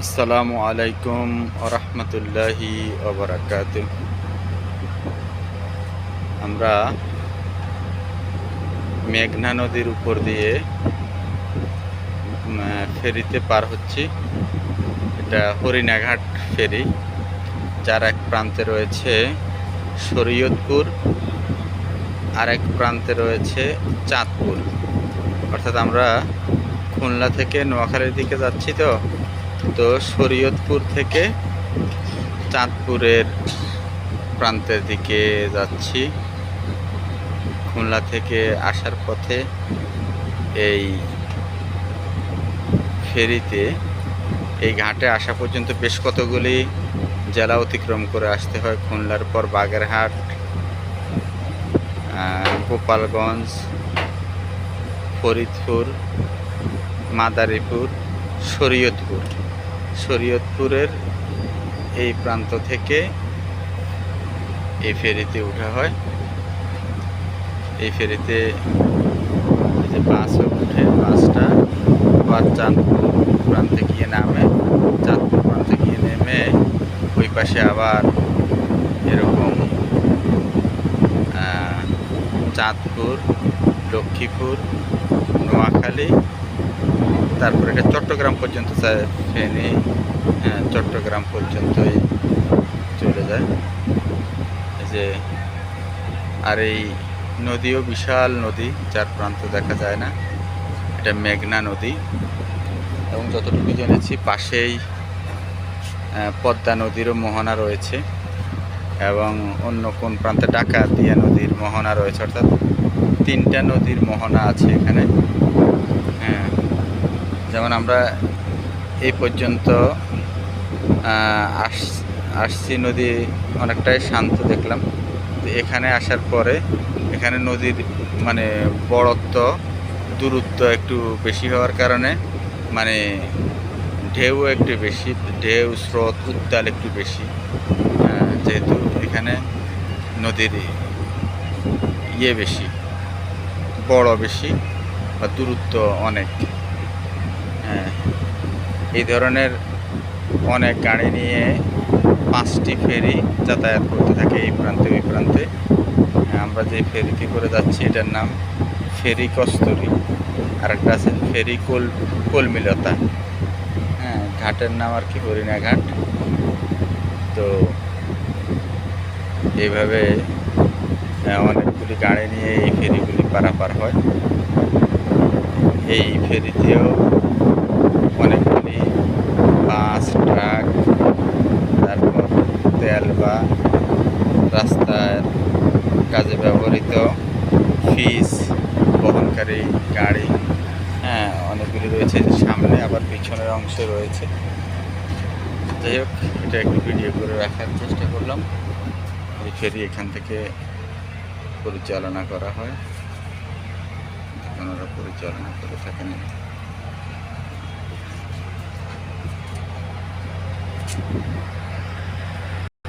আসসালামু আলাইকুম ওরহমতুল্লাহি ওবরাকাতুহ। আমরা মেঘনা নদীর উপর দিয়ে ফেরিতে পার হচ্ছি। এটা হরিণাঘাট ফেরি, যার এক প্রান্তে রয়েছে শরীয়তপুর, আর এক প্রান্তে রয়েছে চাঁদপুর। অর্থাৎ আমরা খুলনা থেকে নোয়াখালীর দিকে যাচ্ছি। তো শরীয়তপুর থেকে চাঁদপুরের প্রান্তের দিকে যাচ্ছি। খুলনা থেকে আসার পথে এই ফেরিতে এই ঘাটে আসা পর্যন্ত বেশ কতগুলি জেলা অতিক্রম করে আসতে হয়। খুলনার পর বাগেরহাট, গোপালগঞ্জ, ফরিদপুর, মাদারীপুর, শরীয়তপুরের এই প্রান্ত থেকে এই ফেরিতে ওঠা হয়। এই ফেরিতে যে বাসও উঠে, বাসটা আবার চাঁদপুর প্রান্তে গিয়ে নামে, চাঁদপুর প্রান্তে গিয়ে নেমে ওই পাশে আবার এরকম চাঁদপুর, লক্ষ্মীপুর, নোয়াখালী, তারপরে এটা চট্টগ্রাম পর্যন্ত ফেনি চট্টগ্রাম পর্যন্তই চলে যায়। যে আর এই নদীও বিশাল নদী, যার প্রান্ত দেখা যায় না। এটা মেঘনা নদী, এবং যতটুকু জেনেছি পাশেই পদ্মা নদীরও মোহনা রয়েছে, এবং অন্য কোন প্রান্তে ডাকাতিয়া নদীর মোহনা রয়েছে। অর্থাৎ 3টা নদীর মোহনা আছে এখানে। যেমন আমরা এই পর্যন্ত আসছি, নদী অনেকটাই শান্ত দেখলাম। তো এখানে আসার পরে এখানে নদীর বড়ত্ব, দূরত্ব একটু বেশি হওয়ার কারণে ঢেউ একটু বেশি, ঢেউ স্রোত উত্তাল একটু বেশি। যেহেতু এখানে নদীর বেশি, বড় বেশি, বা দূরত্ব অনেক। এই ধরনের অনেক গাড়ি নিয়ে 5টি ফেরি যাতায়াত করতে থাকে এই প্রান্তে ওই প্রান্তে। আমরা যে ফেরিতে করে যাচ্ছি এটার নাম ফেরি কস্তুরী, আর একটা আছে ফেরি কলমিলতা। ঘাটের নাম আর কি হরিণাঘাট। তো এইভাবে অনেকগুলি গাড়ি নিয়ে এই ফেরিগুলি পারাপার হয়। এই ফেরিতেও অনেকগুলি বাস, ট্রাক, তারপর তেল বা রাস্তার কাজে ব্যবহৃত ফিস বহনকারী গাড়ি অনেকগুলি রয়েছে। সামনে আবার পিছনের অংশে রয়েছে। যাই হোক, এটা একটু ভিডিও করে রাখার চেষ্টা করলাম। এই ফেরি এখান থেকে পরিচালনা করা হয়, ওনারা পরিচালনা করে থাকেন।